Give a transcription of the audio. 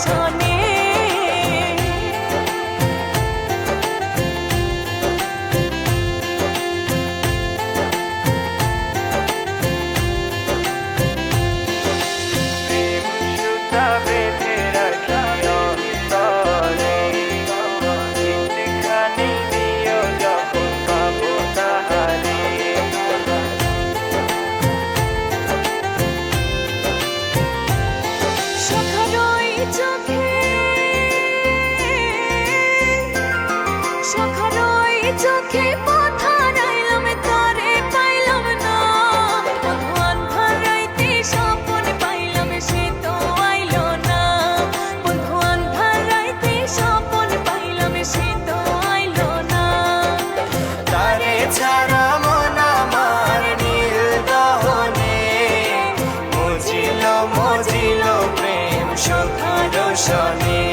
দর্শনে। চোখে পথ হারাইলাম তারে পাইলাম না, বন্ধু আন্ধার রাইতে স্বপন পাইলাম সে তো আইলো না, বন্ধু আন্ধার রাইতে স্বপন পাইলাম সে তো আইলো না। তারে ছাড়া মন আমার নীল দহনে, মজিল মজিল প্রেম সুখা রোশনে।